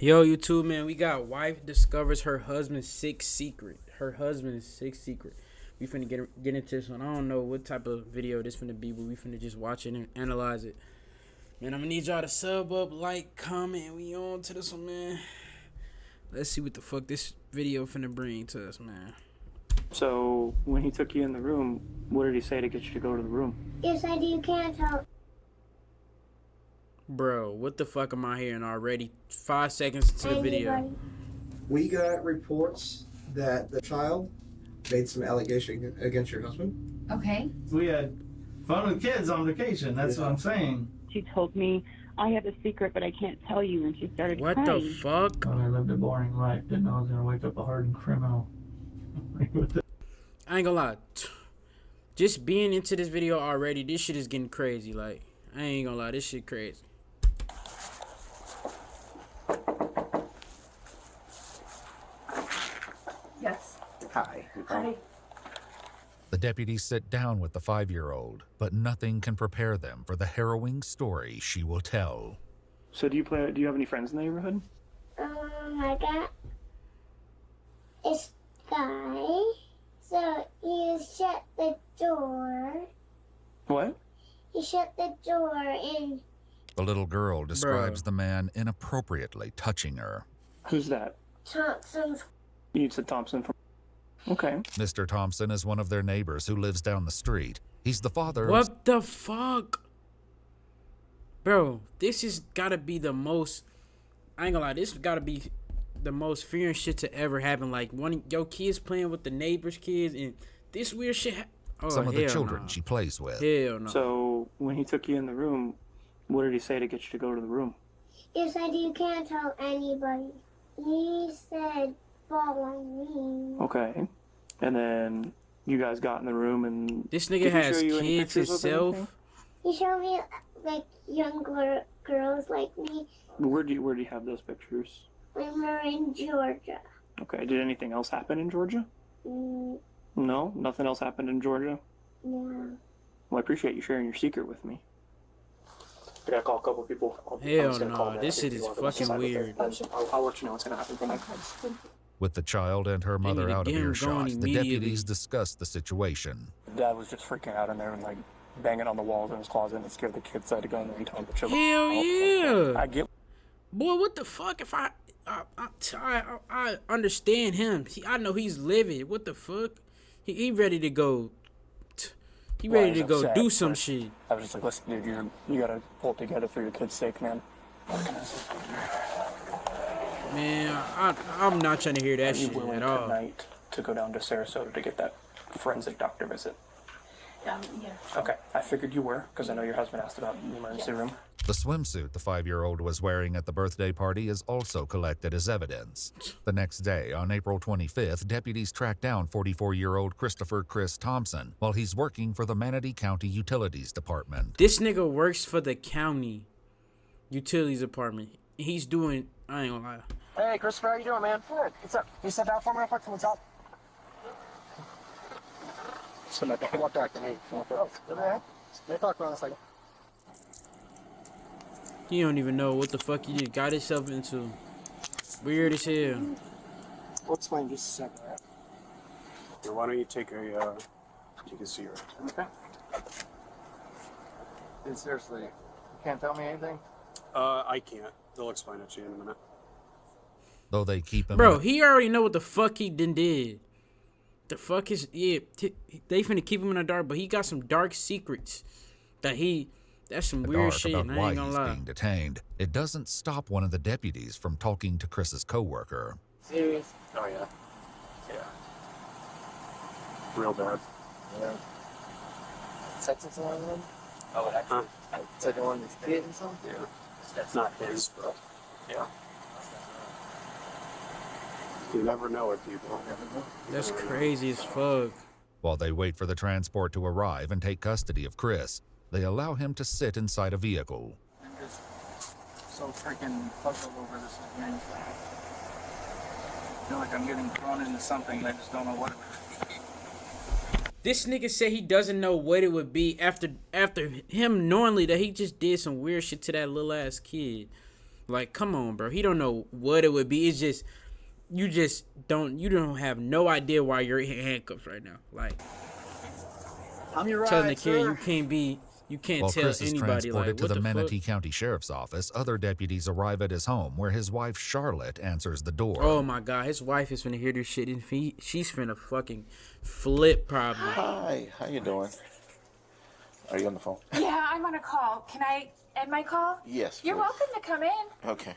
Yo, YouTube, man, we got wife discovers her husband's sick secret. Her husband's sick secret. We finna get into this one. I don't know what type of video this finna be, but we finna just watch it and analyze it. Man, I'm gonna need y'all to sub up, like, comment. We on to this one, man. Let's see what the fuck this video finna bring to us, man. So, when he took you in the room, what did he say to get you to go to the room? He said you can't help. Bro, what the fuck am I hearing already? 5 seconds into the video. Anybody. We got reports that the child made some allegation against your husband. Okay. We had fun with kids on vacation. That's what I'm saying. She told me, I have a secret, but I can't tell you, and she started What crying. the fuck? I lived a boring life. Didn't know I was going to wake up a hardened criminal. I ain't gonna lie. Just being into this video already, this shit is getting crazy. Like, I ain't gonna lie, this shit crazy. Yes. Hi. Hi. The deputies sit down with the 5-year-old, but nothing can prepare them for the harrowing story she will tell. So, do you have any friends in the neighborhood? I got this guy. So he shut the door. What? He shut the door and The little girl describes the man inappropriately touching her. Who's that? Thompson's. You said Thompson from... Okay. Mr. Thompson is one of their neighbors who lives down the street. He's the father of... What the fuck? Bro, this has gotta be the most... I ain't gonna lie, this gotta be the most fearing shit to ever happen. Like, one of your kids playing with the neighbor's kids, and this weird shit... some of the hell children nah. she plays with. Hell no. So, when he took you in the room, what did he say to get you to go to the room? He said you can't tell anybody. He said follow me. Okay. And then you guys got in the room and... This Did nigga he has show you any kids pictures of anything? himself. He showed me like young girls like me Where do you have those pictures? when we were in Georgia. Okay. Did anything else happen in Georgia? Mm, No? Nothing else happened in Georgia? no. Well, I appreciate you sharing your secret with me. I gotta call a couple people. Hell no, this shit is fucking weird. I'll let you know what's gonna happen from there. With the child and her need mother to out of get him earshot, going the immediately. deputies discuss the situation. Dad was just freaking out in there and like banging on the walls in his closet and it scared the kids. So I had to go in there and tell him to chill. Hell yeah. I get. Boy, what the fuck? If I understand him. I know he's livid. What the fuck? He ready to go. He Well, ready I to was go upset, do some but shit. I was just like, listen, dude, you gotta pull it together for your kid's sake, man. Man, I'm not trying to hear that Are you shit willing at all. tonight to go down to Sarasota to get that forensic doctor visit? Yes. Okay, I figured you were because I know your husband asked about the emergency room. The swimsuit the 5-year-old was wearing at the birthday party is also collected as evidence. The next day, on April 25th, deputies tracked down 44-year-old Christopher Chris Thompson while he's working for the Manatee County Utilities Department. This nigga works for the county utilities department. He's doing, I ain't gonna lie. Hey, Christopher, how you doing, man? Good. What's up? Can you step out for me real quick? Someone's out. Walk back to me. Oh, they talk about this like. He don't even know what the fuck he just got himself into. Weird as hell. We'll explain just a second, right? Here, why don't you take a cigarette? Okay. Dude, seriously, you can't tell me anything? I can't. They'll explain it to you in a minute. Though they keep him... Bro, he already know what the fuck he did. The fuck is... Yeah, they finna keep him in the dark, but he got some dark secrets. That's some weird shit, about and I why ain't gonna he's lie. being detained. It doesn't stop one of the deputies from talking to Chris's coworker. Serious? Oh, yeah. Yeah. Real bad. Yeah. Sex and something? Oh, actually. So they want his kid and something? Yeah. That's not his, but yeah. You never know with people. That's crazy as fuck. While they wait for the transport to arrive and take custody of Chris, they allow him to sit inside a vehicle. I'm just so freaking puzzled over this again. I feel like I'm getting thrown into something and I just don't know what it is. This nigga said he doesn't know what it would be after him knowingly that he just did some weird shit to that little ass kid. Like, come on, bro. He don't know what it would be. It's just you don't have no idea why you're in handcuffs right now. Like, I'm your telling the ride, kid sir. you can't While tell Chris is anybody, transported like, to what the the Manatee fuck. County Sheriff's Office, other deputies arrive at his home where his wife Charlotte answers the door. Oh my God, his wife is finna hear this shit and she's finna fucking flip probably. Hi, how you doing? Are you on the phone? Yeah, I'm on a call. Can I end my call? Yes, You're please. welcome to come in. Okay.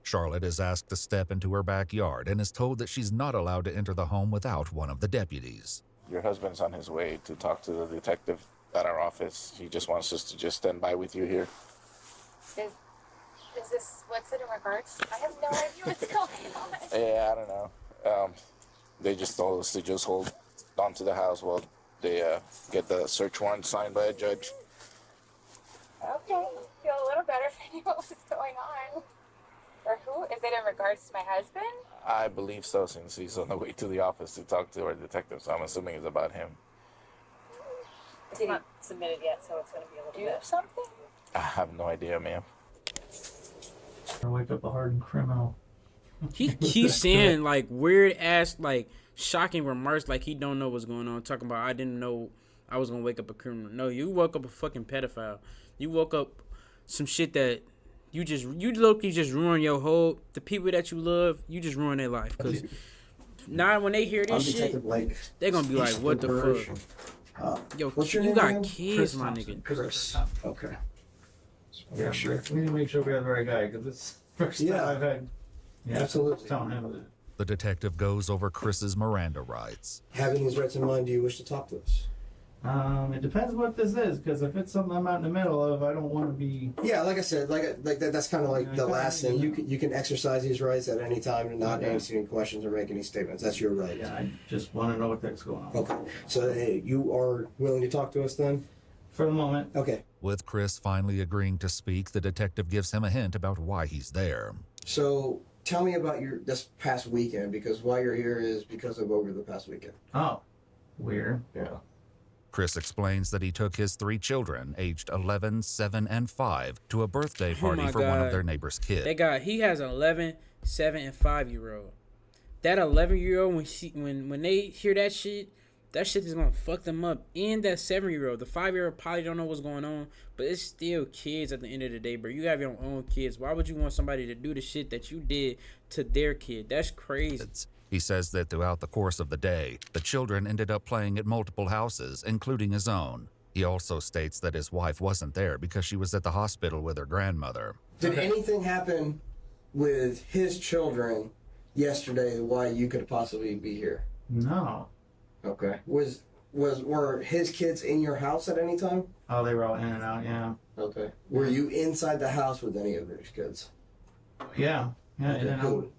Charlotte is asked to step into her backyard and is told that she's not allowed to enter the home without one of the deputies. Your husband's on his way to talk to the detective at our office. He just wants us to just stand by with you here. Is this what's it in regards? I have no idea what's going on. Yeah, I don't know. They just told us to just hold on to the house while they get the search warrant signed by a judge. Okay, feel a little better if I knew what was going on. Or who? Is it in regards to my husband? I believe so, since he's on the way to the office to talk to our detective, so I'm assuming it's about him. It's not submitted yet, so it's going to be a little bit. Do something? I have no idea, ma'am. Wake up a hardened criminal. He keeps saying like weird ass, like shocking remarks, like he don't know what's going on. Talking about, I didn't know I was gonna wake up a criminal. No, you woke up a fucking pedophile. You woke up some shit that you low-key just ruin your whole, the people that you love, you just ruin their life. Cause now when they hear this shit, they're gonna be like, what the fuck? Yo, What's your you name got again? kids, my nigga. Chris. Okay. Yeah, sure. We need to make sure we have the right guy because it's the first time I've had. Yeah, Absolutely. Telling him that. The detective goes over Chris's Miranda rights. Having these rights in mind, do you wish to talk to us? It depends what this is, because if it's something I'm out in the middle of, I don't want to be. Yeah, like I said, like that's kind of like the last thing. You can exercise these rights at any time and not answer any questions or make any statements. That's your right. Yeah, I just want to know what the heck's going on. Okay. So hey, you are willing to talk to us then? For the moment. Okay. With Chris finally agreeing to speak, the detective gives him a hint about why he's there. So tell me about this past weekend, because why you're here is because of over the past weekend. Oh, weird. Yeah. Chris explains that he took his 3 children, aged 11, 7, and 5, to a birthday party for one of their neighbor's kids. He has an 11, 7, and 5-year-old. That 11-year-old, when they hear that shit is gonna fuck them up. And that 7-year-old, the 5-year-old probably don't know what's going on, but it's still kids at the end of the day, bro. You have your own kids. Why would you want somebody to do the shit that you did to their kid? That's crazy. He says that throughout the course of the day, the children ended up playing at multiple houses, including his own. He also states that his wife wasn't there because she was at the hospital with her grandmother. Did anything happen with his children yesterday why you could possibly be here? No. Okay. Were his kids in your house at any time? Oh, they were all in and out, yeah. Okay. Were you inside the house with any of his kids? Yeah. Yeah, in and out.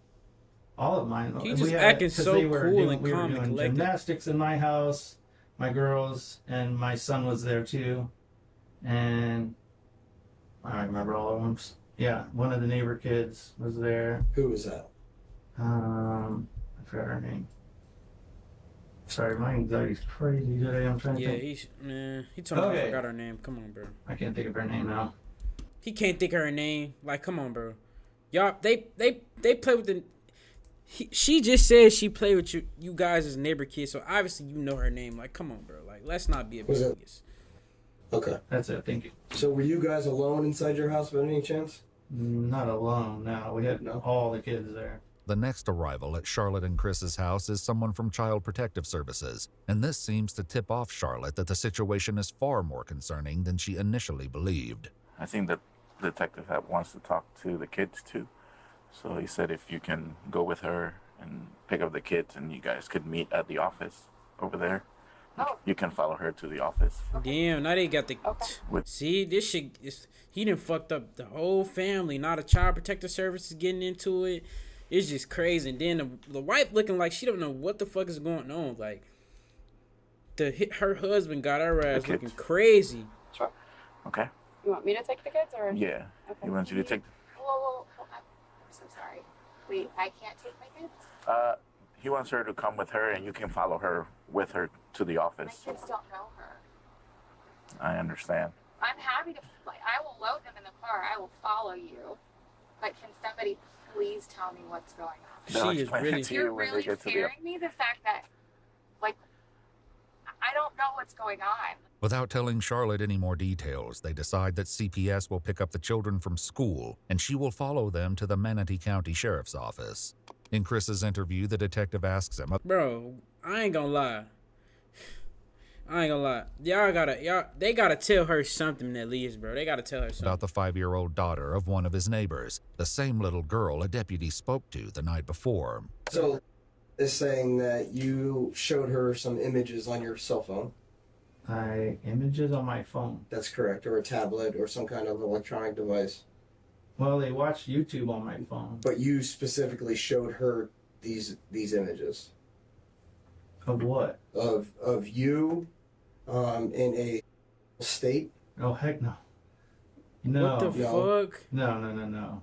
All of mine. He just acting so cool and calm and We were doing collected. gymnastics in my house, my girls, and my son was there too. And I don't remember all of them. Yeah, one of the neighbor kids was there. Who was that? I forgot her name. Sorry, my anxiety's crazy today. I'm trying to think. He told me I forgot her name. Come on, bro. I can't think of her name now. He can't think of her name. Like, come on, bro. Y'all, they play with the. She just said she played with you guys as neighbor kids, so obviously you know her name. Like, come on, bro. Like, let's not be oblivious. Okay. That's it. Thank you. So were you guys alone inside your house by any chance? Not alone. No, we had all the kids there. The next arrival at Charlotte and Chris's house is someone from Child Protective Services, and this seems to tip off Charlotte that the situation is far more concerning than she initially believed. I think the detective wants to talk to the kids too. So he said if you can go with her and pick up the kids and you guys could meet at the office over there. Oh. You can follow her to the office. Damn, now they got the. See, this shit is. He done fucked up the whole family. Now the Child Protective Service is getting into it. It's just crazy. And then the wife looking like she don't know what the fuck is going on. Like, her husband got her ass looking crazy. Sure. Okay. You want me to take the kids or? Yeah. Okay. He wants you to take. Whoa. I'm so sorry. Wait, I can't take my kids? He wants her to come with her, and you can follow her with her to the office. My kids don't know her. I understand. I'm happy to. I will load them in the car. I will follow you. but can somebody please tell me what's going on? They'll She is explain really. it to you You're when they really get to the. scaring me. The fact that, like, I don't know what's going on. Without telling Charlotte any more details, they decide that CPS will pick up the children from school and she will follow them to the Manatee County Sheriff's Office. In Chris's interview, the detective asks him, Bro, I ain't gonna lie. They gotta tell her something at least, bro. They gotta tell her something. about the 5-year-old daughter of one of his neighbors, the same little girl a deputy spoke to the night before. So, is saying that you showed her some images on your cell phone. Images on my phone. That's correct, or a tablet, or some kind of electronic device. Well, they watch YouTube on my phone. But you specifically showed her these images. Of what? Of you, in a state. Oh, heck no. No. What the fuck? No.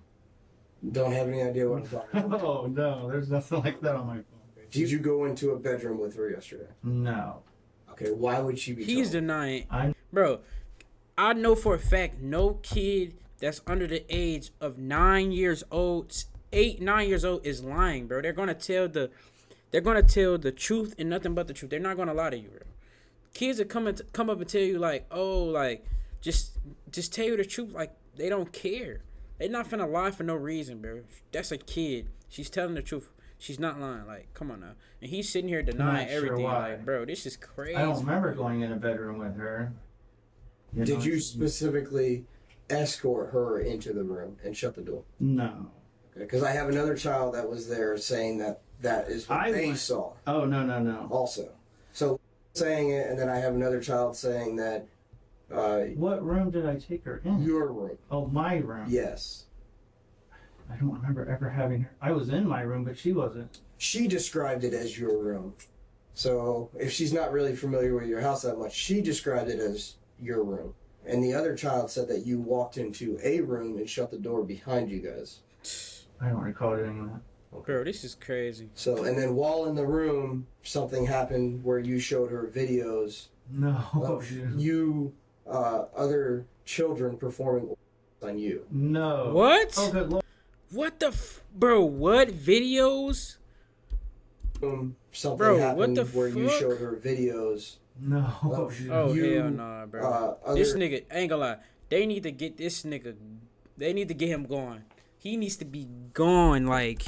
Don't have any idea what I'm talking about. Oh, no. There's nothing like that on my phone. Did you go into a bedroom with her yesterday? No. Okay, why would she be He's told? denying. Bro, I know for a fact no kid that's under the age of 9 years old, 9 years old is lying, bro. They're gonna tell the truth and nothing but the truth. They're not gonna lie to you, bro. Kids that come up and tell you like, oh, like just tell you the truth, like they don't care. They're not finna lie for no reason, bro. That's a kid. She's telling the truth. She's not lying. Like, come on now. And he's sitting here denying everything. why. Like, bro, this is crazy. I don't remember going in a bedroom with her. Did you specifically escort her into the room and shut the door? No. Because I have another child that was there saying that is what they saw. Oh, no. Also. So, saying it, and then I have another child saying that... what room did I take her in? Your room. Oh, my room? Yes. I don't remember ever having her. I was in my room, but she wasn't. She described it as your room. So, if she's not really familiar with your house that much, she described it as your room. And the other child said that you walked into a room and shut the door behind you guys. I don't recall doing that. Bro, this is crazy. So, and then while in the room, something happened where you showed her videos of you, other children performing on you. No. What? Oh, good Lord. What the bro? What videos? Something Bro, happened what the where you fuck? showed her videos. No. Oh you, hell nah, bro. This nigga, I ain't gonna lie. They need to get this nigga. They need to get him gone. He needs to be gone. Like,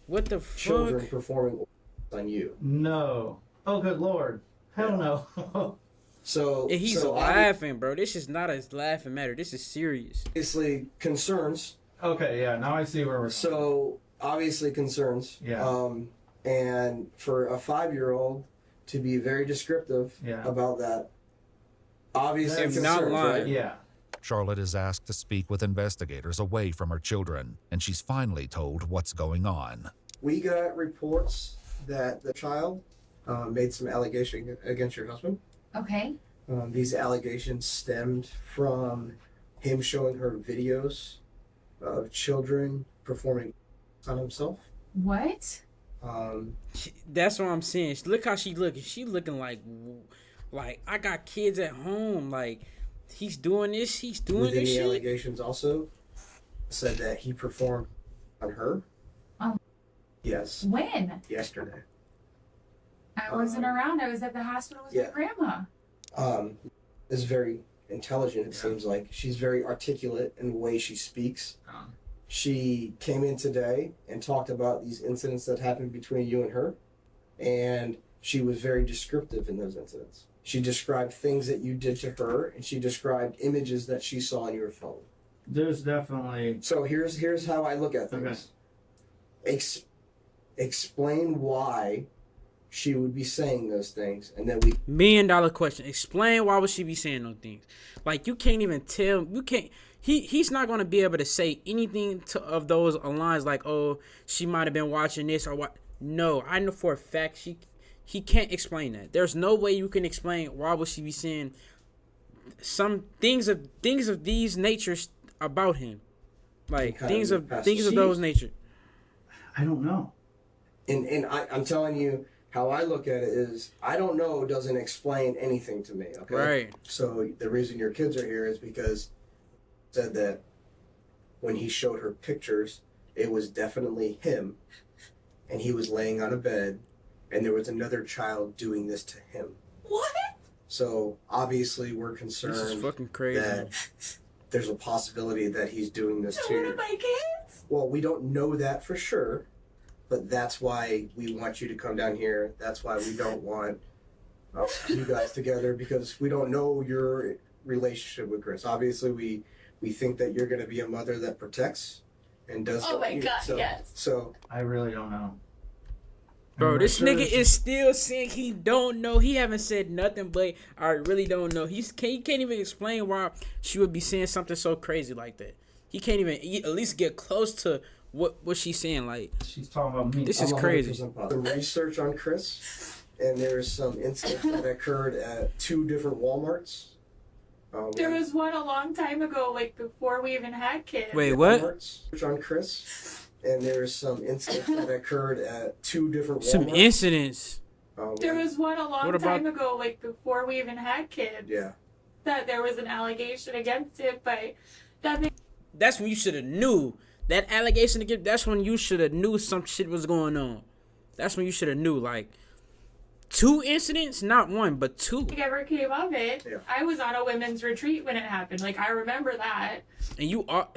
what the Children fuck? performing on you. No. Oh, good Lord. Hell no. So And he's so laughing, bro. This is not a laughing matter. This is serious. obviously concerns. Okay, yeah. Now I see where we're. So obviously concerns. Yeah. And for a 5-year-old to be very descriptive about that, obviously If concerns, not lying. right? Yeah. Charlotte is asked to speak with investigators away from her children, and she's finally told what's going on. We got reports that the child made some allegation against your husband. Okay. These allegations stemmed from him showing her videos of children performing on himself. What? That's what I'm saying. Look how she looking. She looking like I got kids at home. Like, he's doing this. He's doing Within this the shit. allegations also said that he performed on her. Oh. Yes. When? Yesterday. I wasn't around. I was at the hospital with my grandma. Is very intelligent, it seems like. She's very articulate in the way she speaks. She came in today and talked about these incidents that happened between you and her, and she was very descriptive in those incidents. She described things that you did to her, and she described images that she saw on your phone. There's definitely. So here's how I look at things. Okay. Explain why she would be saying those things, and then we $1 million question. Explain why would she be saying those things? Like, you can't even tell. You can't. He's not gonna be able to say anything of those lines like, oh, she might have been watching this or what. No, I know for a fact he can't explain that. There's no way you can explain why would she be saying some things of these natures about him, like things of those nature. I don't know. And I'm telling you how I look at it is I don't know doesn't explain anything to me. Okay. Right. So the reason your kids are here is because said that when he showed her pictures, it was definitely him, and he was laying on a bed, and there was another child doing this to him. What? So obviously we're This is concerned fucking crazy. that there's a possibility that he's doing this to One of my kids? Well, we don't know that for sure, but that's why we want you to come down here. That's why we don't want you guys together, because we don't know your relationship with Chris. Obviously, we think that you're going to be a mother that protects and does. Oh my God, so, yes. So I really don't know. Bro, this sure nigga is still saying he don't know. He haven't said nothing, but I really don't know. He can't even explain why she would be saying something so crazy like that. He can't even at least get close to what she's saying. Like, she's talking about me. This is I'm crazy. 100% positive. Some research on Chris, and there's some incidents that occurred at 2 different Walmarts. There was one a long time ago, like before we even had kids. wait, what? Research on Chris, and there's some incidents that occurred at 2 different Walmarts. Some incidents. There was one a long What about- time ago, like before we even had kids. Yeah. That there was an allegation against it, but that That's when you should have knew. That allegation again, that's when you should have knew some shit was going on. That's when you should have knew. Like, 2 incidents, not 1, but 2. ever came of it. Yeah. I was on a women's retreat when it happened. Like, I remember that. And you are,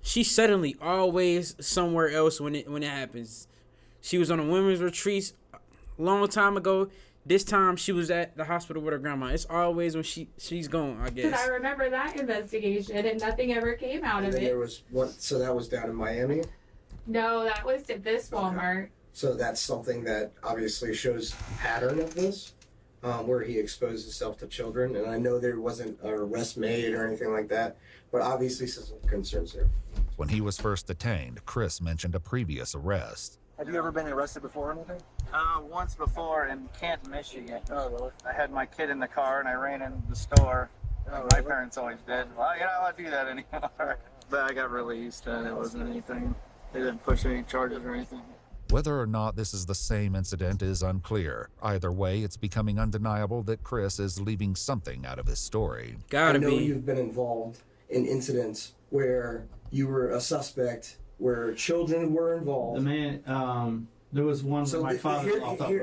she's suddenly always somewhere else when it happens. She was on a women's retreat a long time ago. This time she was at the hospital with her grandma. It's always when she's gone, I But guess. I remember that investigation, and nothing ever came out And of then it. there was one, so that was down in Miami. No, that was at this Walmart. So that's something that obviously shows pattern of this, where he exposed himself to children. And I know there wasn't an arrest made or anything like that, but obviously some concerns there. When he was first detained, Chris mentioned a previous arrest. Have you ever been arrested before or anything? Once before in Canton, Michigan. Oh, really? I had my kid in the car and I ran into the store. My parents always did. Well, you're not allowed to do that anymore. But I got released and it wasn't anything. They didn't push any charges or anything. Whether or not this is the same incident is unclear. Either way, it's becoming undeniable that Chris is leaving something out of his story. Gotta I know be. you've been involved in incidents where you were a suspect, where children were involved. The man, there was one So with my father.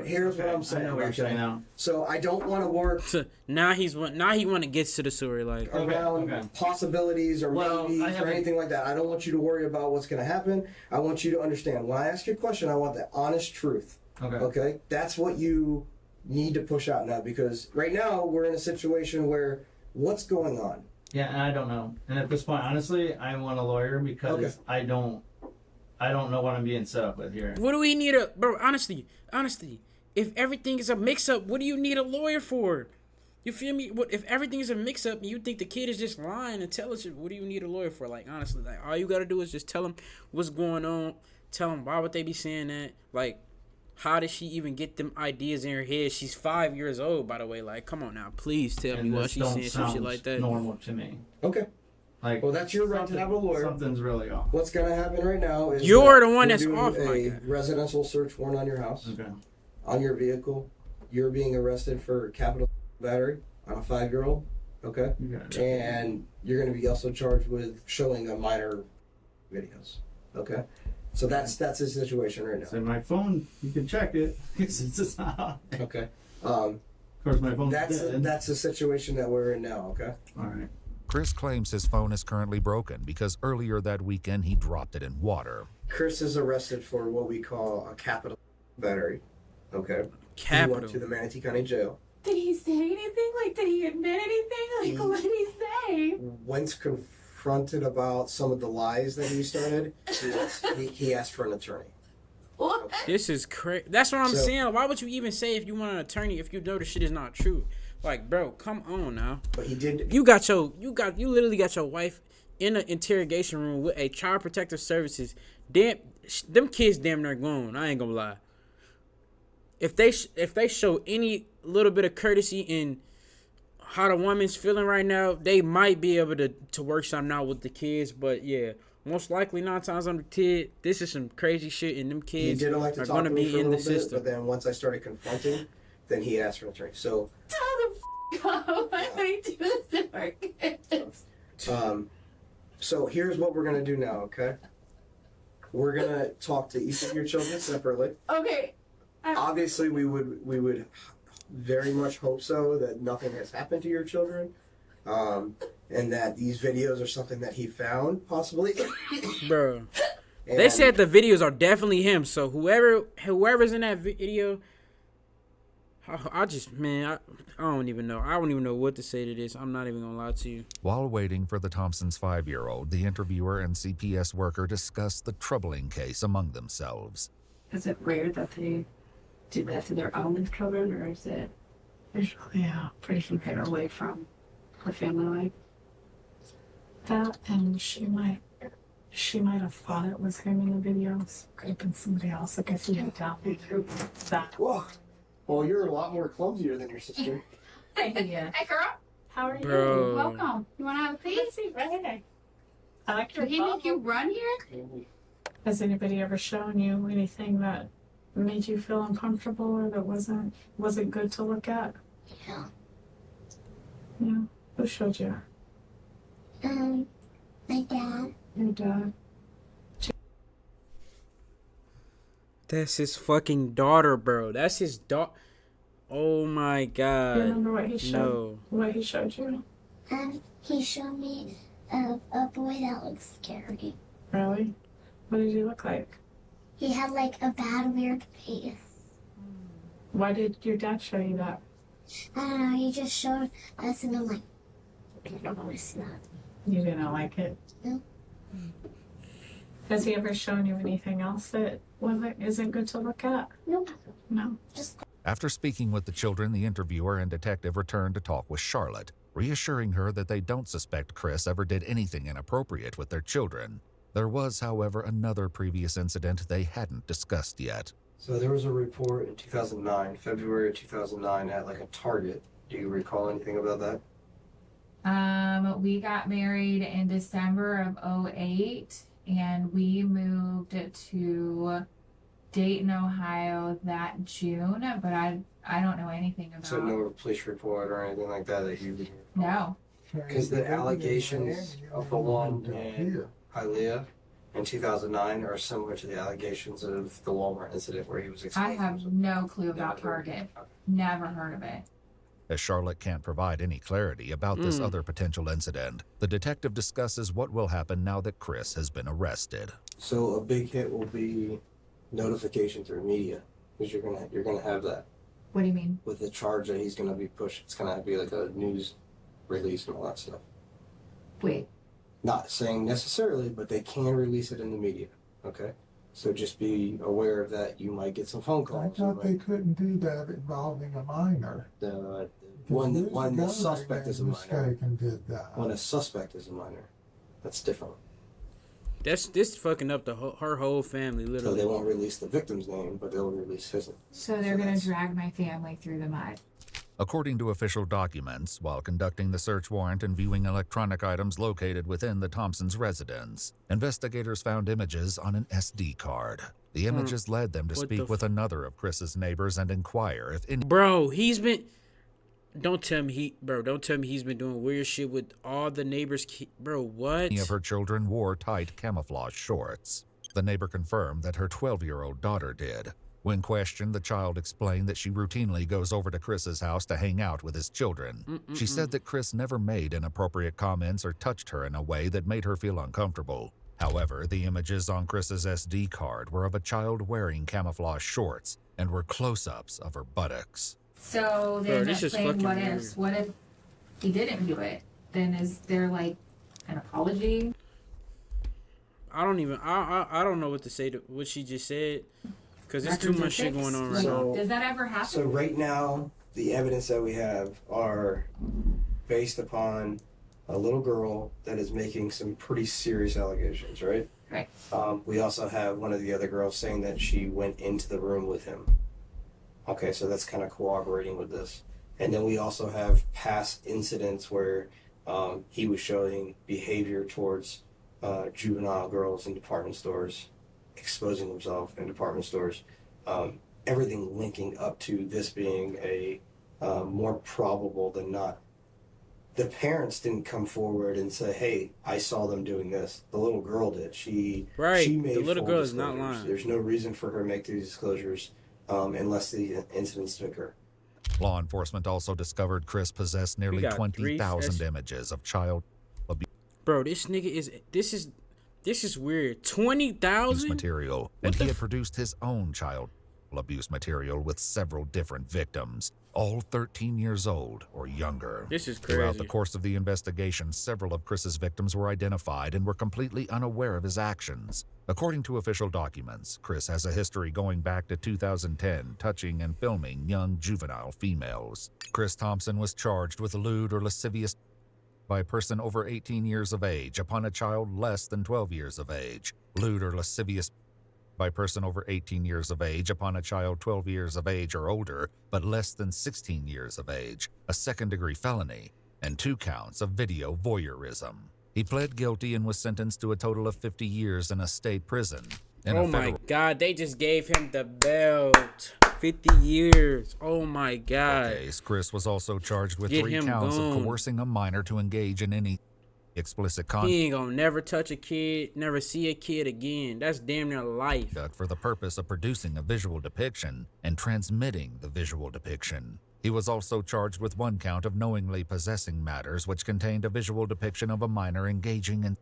here's what I'm saying. I know what you're saying now. So I don't want to work Now he want to get to the story. Like, around possibilities or maybes or anything like that. I don't want you to worry about what's going to happen. I want you to understand. When I ask you a question, I want the honest truth. Okay? That's what you need to push out now, because right now we're in a situation where what's going on? Yeah, and I don't know. And at this point, honestly, I want a lawyer because I don't know what I'm being set up with here. what do we need bro? Honestly, if everything is a mix-up, what do you need a lawyer for? You feel me? What if everything is a mix-up and you think the kid is just lying and telling you? What do you need a lawyer for? Like, honestly, like, all you gotta do is just tell them what's going on. Tell them why would they be saying that? Like, how did she even get them ideas in her head? She's 5 years old, by the way. Like, come on now, please tell me why she's saying some shit like that. Normal to me. Okay. Like, well, that's your right to have a lawyer. Something's really off. What's going to happen right now is You're the one we're that's doing off a like that. residential search warrant on your house, on your vehicle. You're being arrested for capital battery on a 5-year-old. Okay. And you're going to be also charged with showing a minor videos. Okay. So that's his situation right now. So my phone, you can check it. It's not. Okay. Of course, my phone's dead. That's the situation that we're in now. Okay. All right. Chris claims his phone is currently broken because earlier that weekend he dropped it in water. Chris is arrested for what we call a capital battery. Okay. He went to the Manatee County Jail. Did he say anything? Like, did he admit anything? Like, what did he say? When confronted about some of the lies that he started, he asked for an attorney. What? This is crazy. That's what I'm saying. Why would you even say if you want an attorney if you know the shit is not true? Like, bro, come on now. But he did. You literally got your wife in an interrogation room with a child protective services. Damn, them kids damn near gone. I ain't gonna lie. If they show any little bit of courtesy in how the woman's feeling right now, they might be able to work something out with the kids. But yeah, most likely 9 times on the kid, this is some crazy shit, and them kids He didn't like to are talk gonna to me be for a in the little bit, system. but then once I started confronting, then he asked for an attorney. So Tell the why would he do this to our kids? So here's what we're gonna do now, okay? We're gonna talk to each of your children separately. Okay. Obviously, we would very much hope so that nothing has happened to your children, and that these videos are something that he found possibly. Bro, they said the videos are definitely him. So whoever's in that video, I don't even know. I don't even know what to say to this. I'm not even gonna lie to you. While waiting for the Thompsons' 5-year-old, the interviewer and CPS worker discussed the troubling case among themselves. Is it weird that they do that to their own children, or is it usually pretty far away from the family life? That, and she might have thought it was him in the videos. Could have been somebody else. I guess he didn't tell me through that. Whoa. Well, you're a lot more clumsier than your sister. Yeah. Hey, girl. How are you? Bro. Welcome. You want to have a seat? See, right. I like your Did he make you run here? Has anybody ever shown you anything that made you feel uncomfortable or that wasn't good to look at? Yeah. Yeah. Who showed you? My dad. Your dad. That's his fucking daughter, bro. That's his daughter. Oh my god. You remember what he showed? No. What he showed you? He showed me a boy that looks scary. Really? What did he look like? He had like a bad, weird face. Why did your dad show you that? I don't know. He just showed us, and I'm like, I don't want to see that. You didn't like it? No. Has he ever shown you anything else that isn't good to look at? Nope. No. After speaking with the children, the interviewer and detective returned to talk with Charlotte, reassuring her that they don't suspect Chris ever did anything inappropriate with their children. There was, however, another previous incident they hadn't discussed yet. So there was a report in 2009, February of 2009, at like a Target. Do you recall anything about that? We got married in December of 2008, and we moved to Dayton, Ohio that June, but I don't know anything about. So no police report or anything like that you. No. Because the allegations of the one in Hialeah in 2009 are similar to the allegations of the Walmart incident where he was exposed. I have no clue about Target. Never heard of it. As Charlotte can't provide any clarity about this other potential incident, the detective discusses what will happen now that Chris has been arrested. So a big hit will be notification through media, because you're gonna have that. What do you mean? With the charge that he's gonna be pushed, it's gonna be like a news release and all that stuff. Wait. Not saying necessarily, but they can release it in the media. Okay, so just be aware of that. You might get some phone calls. I thought they couldn't do that involving a minor. When the suspect is a minor. Did that. When a suspect is a minor, that's different. This fucking up her whole family, literally. So they won't release the victim's name, but they'll release his name. So they're gonna drag my family through the mud. According to official documents, while conducting the search warrant and viewing electronic items located within the Thompsons' residence, investigators found images on an SD card. The images led them to speak with another of Chris's neighbors and inquire if any. Bro, don't tell me he's been doing weird shit with all the neighbors. Bro, what? Any of her children wore tight camouflage shorts. The neighbor confirmed that her 12-year-old daughter did. When questioned, the child explained that she routinely goes over to Chris's house to hang out with his children. She said that Chris never made inappropriate comments or touched her in a way that made her feel uncomfortable. However, the images on Chris's SD card were of a child wearing camouflage shorts and were close-ups of her buttocks. So then that's saying what if? What if he didn't do it? Then is there like an apology? I don't know what to say to what she just said, because there's too much shit going on right now. Does that ever happen? So right now, the evidence that we have are based upon a little girl that is making some pretty serious allegations, right? Right. We also have one of the other girls saying that she went into the room with him. Okay, so that's kind of cooperating with this. And then we also have past incidents where he was showing behavior towards juvenile girls in department stores, exposing himself in department stores. Everything linking up to this being a more probable than not the parents didn't come forward and say, "Hey, I saw them doing this." The little girl did. She made The little full girl is not disclosures. lying. There's no reason for her to make these disclosures unless the incidents took her. Law enforcement also discovered Chris possessed nearly got 20,000 images of child abuse. Bro, this nigga is this is weird. 20,000 material, and he had produced his own child abuse material with several different victims, all 13 years old or younger. This is Throughout crazy. the course of the investigation, several of Chris's victims were identified and were completely unaware of his actions. According to official documents, Chris has a history going back to 2010, touching and filming young juvenile females. Chris Thompson was charged with lewd or lascivious by a person over 18 years of age upon a child less than 12 years of age. Lewd or lascivious by a person over 18 years of age upon a child 12 years of age or older, but less than 16 years of age, a second-degree felony, and 2 counts of video voyeurism. He pled guilty and was sentenced to a total of 50 years in a state prison. Oh my God, they just gave him the belt. 50 years. Oh my God. Case, Chris was also charged with Get 3 him counts of gone. coercing a minor to engage in any explicit conduct He ain't gonna never touch a kid, never see a kid again. That's damn near life. for the purpose of producing a visual depiction and transmitting the visual depiction. He was also charged with 1 count of knowingly possessing matters which contained a visual depiction of a minor engaging in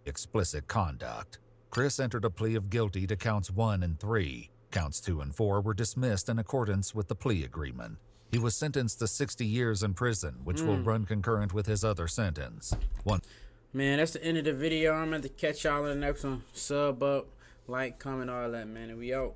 explicit conduct. Chris entered a plea of guilty to counts 1 and 3. Counts 2 and 4 were dismissed in accordance with the plea agreement. He was sentenced to 60 years in prison, which will run concurrent with his other sentence. Man, that's the end of the video. I'm going to catch y'all in the next one. Sub up, like, comment, all that, man. And we out.